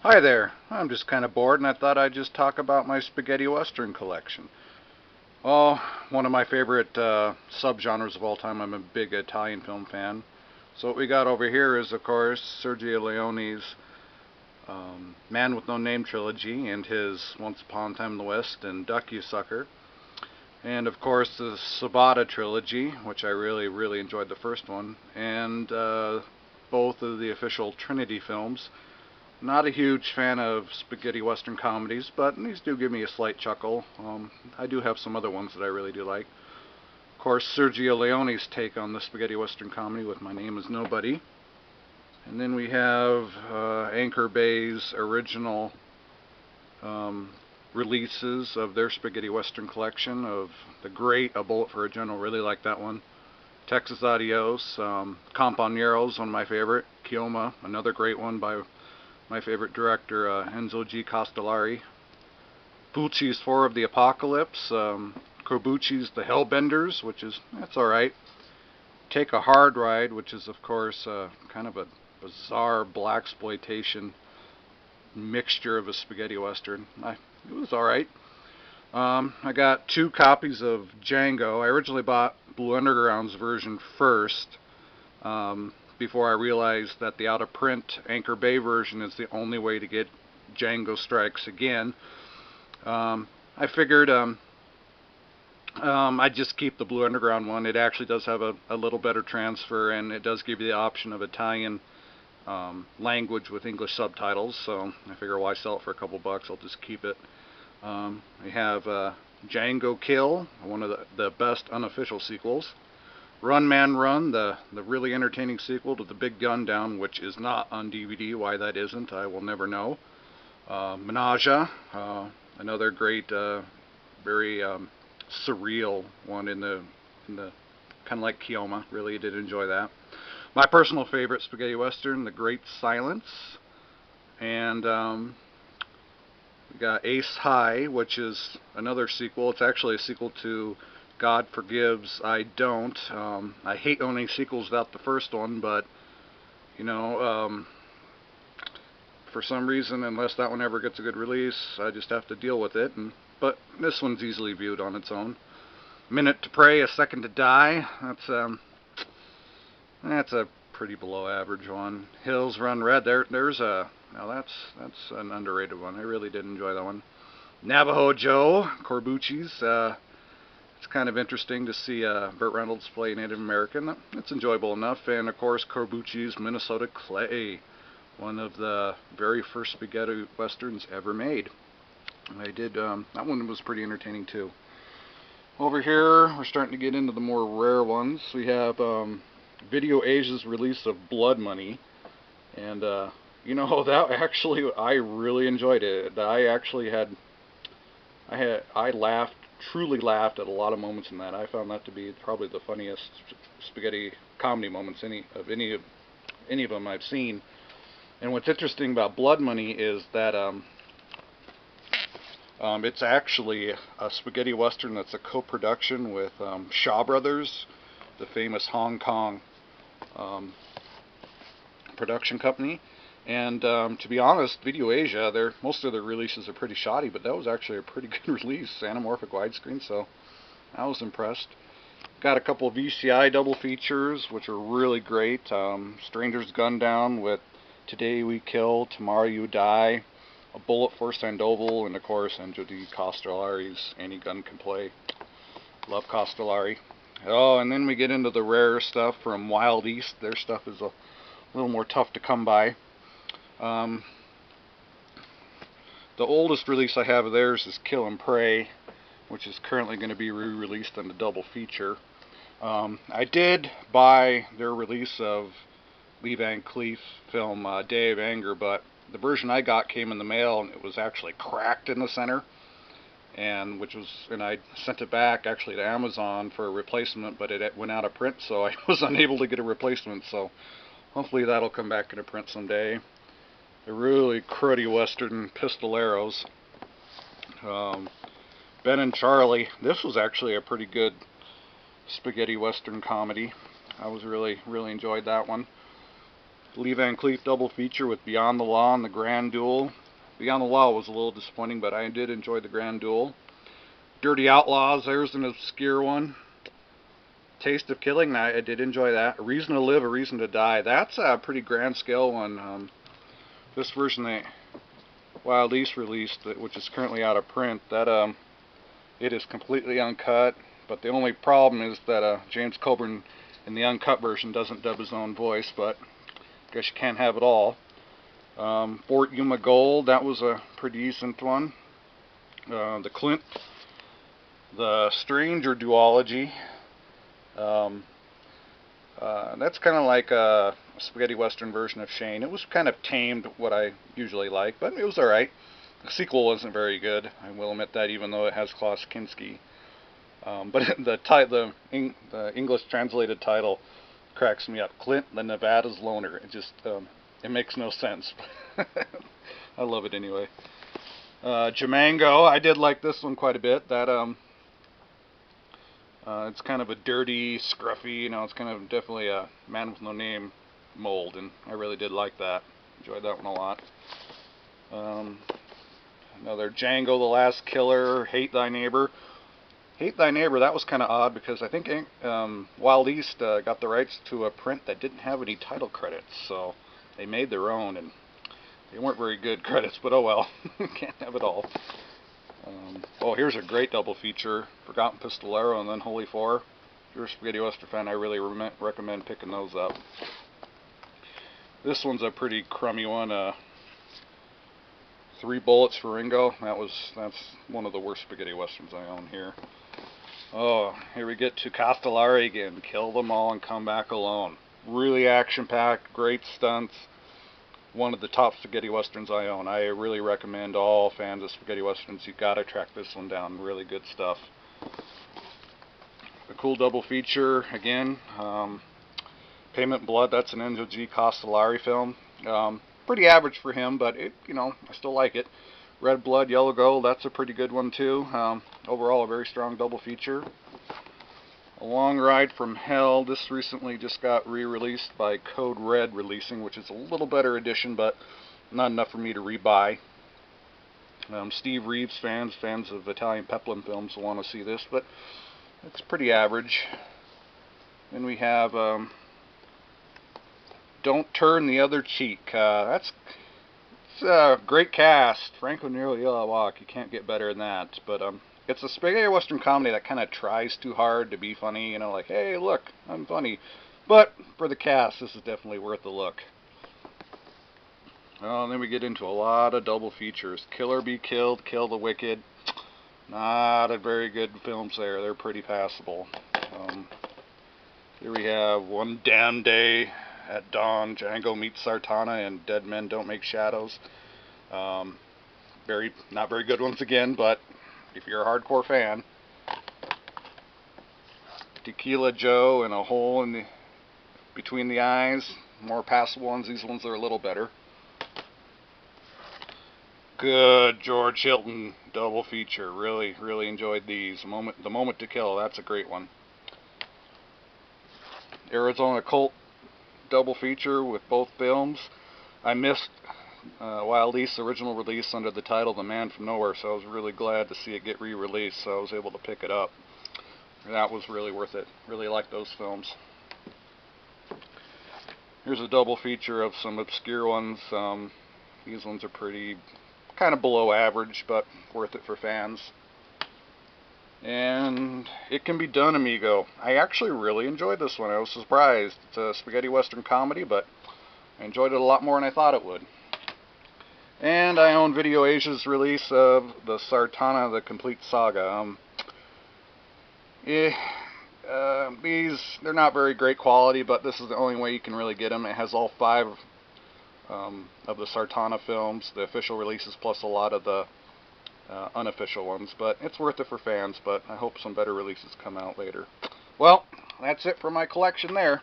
Hi there. I'm just kind of bored and I thought I'd just talk about my spaghetti western collection. Oh, one of my favorite subgenres of all time. I'm a big Italian film fan. So what we got over here is, of course, Sergio Leone's Man with No Name trilogy and his Once Upon a Time in the West and Duck You Sucker. And of course the Sabata trilogy, which I really enjoyed the first one, and both of the official Trinity films. Not a huge fan of spaghetti western comedies, but these do give me a slight chuckle. I do have some other ones that I really do like. Of course, Sergio Leone's take on the spaghetti western comedy with My Name is Nobody. And then we have Anchor Bay's original releases of their spaghetti western collection of the great A Bullet for a General. Really like that one. Texas Adios, Companeros, one of my favorite. Keoma, another great one by my favorite director, Enzo G. Castellari. Pucci's Four of the Apocalypse. Corbucci's The Hellbenders, which is, that's alright. Take a Hard Ride, which is, of course, kind of a bizarre blaxploitation mixture of a spaghetti western. It was alright. I got 2 copies of Django. I originally bought Blue Underground's version first. Before I realized that the out-of-print Anchor Bay version is the only way to get Django Strikes Again. I figured I'd just keep the Blue Underground one. It actually does have a little better transfer, and it does give you the option of Italian language with English subtitles, so I figure why sell it for a couple bucks, I'll just keep it. We have Django Kill, one of the best unofficial sequels. Run Man Run, the really entertaining sequel to The Big Gun Down, which is not on DVD. Why that isn't, I will never know. Menage, another great, very surreal one in the kind of like Keoma. Really did enjoy that. My personal favorite spaghetti western, The Great Silence, and we got Ace High, which is another sequel. It's actually a sequel to God Forgives, I Don't. I hate owning sequels without the first one, but, you know, for some reason, unless that one ever gets a good release, I just have to deal with it. But this one's easily viewed on its own. Minute to Pray, A Second to Die. That's a pretty below average one. Hills Run Red. There's a, now that's an underrated one. I really did enjoy that one. Navajo Joe, Corbucci's. It's kind of interesting to see Burt Reynolds play Native American. It's enjoyable enough. And of course, Corbucci's Minnesota Clay, one of the very first spaghetti westerns ever made. I did, that one was pretty entertaining too. Over here, we're starting to get into the more rare ones. We have Video Asia's release of Blood Money. And, you know, that actually, I really enjoyed it. I laughed, truly laughed at a lot of moments in that. I found that to be probably the funniest spaghetti comedy moments any of them I've seen. And what's interesting about Blood Money is that it's actually a spaghetti western that's a co-production with Shaw Brothers, the famous Hong Kong production company. And to be honest, Video Asia, most of their releases are pretty shoddy, but that was actually a pretty good release, anamorphic widescreen, so I was impressed. Got a couple of VCI double features, which are really great. Stranger's Gun Down with Today We Kill, Tomorrow You Die, A Bullet for Sandoval, and of course Enzo Di Castellari's Any Gun Can Play. Love Castellari. Oh, and then we get into the rarer stuff from Wild East. Their stuff is a little more tough to come by. The oldest release I have of theirs is Kill and Pray, which is currently going to be re-released on the double feature. I did buy their release of Lee Van Cleef film Day of Anger, but the version I got came in the mail and it was actually cracked in the center, and I sent it back actually to Amazon for a replacement, but it went out of print, so I was unable to get a replacement. So hopefully that'll come back into print someday. The really cruddy western Pistoleros. Ben and Charlie. This was actually a pretty good spaghetti western comedy. I was really enjoyed that one. Lee Van Cleef double feature with Beyond the Law and the Grand Duel. Beyond the Law was a little disappointing, but I did enjoy the Grand Duel. Dirty Outlaws, there's an obscure one. Taste of Killing, I did enjoy that. A Reason to Live, A Reason to Die. That's a pretty grand scale one. This version that Wild East released, which is currently out of print, that it is completely uncut. But the only problem is that James Coburn in the uncut version doesn't dub his own voice, but I guess you can't have it all. Fort Yuma Gold, that was a pretty decent one. The Clint, the Stranger duology. That's kind of like a spaghetti western version of Shane. It was kind of tamed, what I usually like, but it was alright. The sequel wasn't very good, I will admit that, even though it has Klaus Kinski. But the English translated title cracks me up. Clint the Nevada's Loner. It just it makes no sense. I love it anyway. Jamango, I did like this one quite a bit. That it's kind of a dirty, scruffy, it's kind of definitely a Man with No Name mold, and I really did like that. Enjoyed that one a lot. Another Django the Last Killer, Hate Thy Neighbor. Hate Thy Neighbor, that was kind of odd because I think Wild East got the rights to a print that didn't have any title credits, so they made their own, and they weren't very good credits, but oh well, can't have it all. Oh, here's a great double feature, Forgotten Pistolero and then Holy Four. If you're a spaghetti western fan, I really recommend picking those up. This one's a pretty crummy one. 3 Bullets for Ringo. That's one of the worst spaghetti westerns I own here. Oh, here we get to Castellari again. Kill Them All and Come Back Alone. Really action-packed, great stunts. One of the top spaghetti westerns I own. I really recommend all fans of spaghetti westerns. You gotta track this one down. Really good stuff. A cool double feature again. Payment in Blood. That's an Enzo G. Castellari film. Pretty average for him, but I still like it. Red Blood, Yellow Gold. That's a pretty good one too. Overall, a very strong double feature. A Long Ride from Hell. This recently just got re-released by Code Red Releasing, which is a little better edition, but not enough for me to rebuy. Steve Reeves fans of Italian Peplum films will want to see this, but it's pretty average. Then we have Don't Turn the Other Cheek. It's a great cast. Franco Nero, you can't get better than that. But it's a spaghetti western comedy that kind of tries too hard to be funny. Like, hey, look, I'm funny. But for the cast, this is definitely worth the look. And then we get into a lot of double features. Killer Be Killed, Kill the Wicked. Not a very good films there. They're pretty passable. Here we have One Damn Day at Dawn, Django Meets Sartana, and Dead Men Don't Make Shadows. Not very good ones again, but if you're a hardcore fan. Tequila Joe and A Hole Between the Eyes. More passable ones. These ones are a little better. Good George Hilton double feature. Really, really enjoyed these. The Moment to Kill. That's a great one. Arizona Cult double feature with both films. I missed Wild East's original release under the title The Man from Nowhere, so I was really glad to see it get re-released, so I was able to pick it up. That was really worth it. Really like those films. Here's a double feature of some obscure ones. These ones are pretty kind of below average, but worth it for fans. And It Can Be Done, Amigo. I actually really enjoyed this one. I was surprised. It's a spaghetti western comedy, but I enjoyed it a lot more than I thought it would. And I own Video Asia's release of the Sartana, The Complete Saga. These, they're not very great quality, but this is the only way you can really get them. It has all 5 of the Sartana films, the official releases, plus a lot of the unofficial ones, but it's worth it for fans, but I hope some better releases come out later. Well, that's it for my collection there.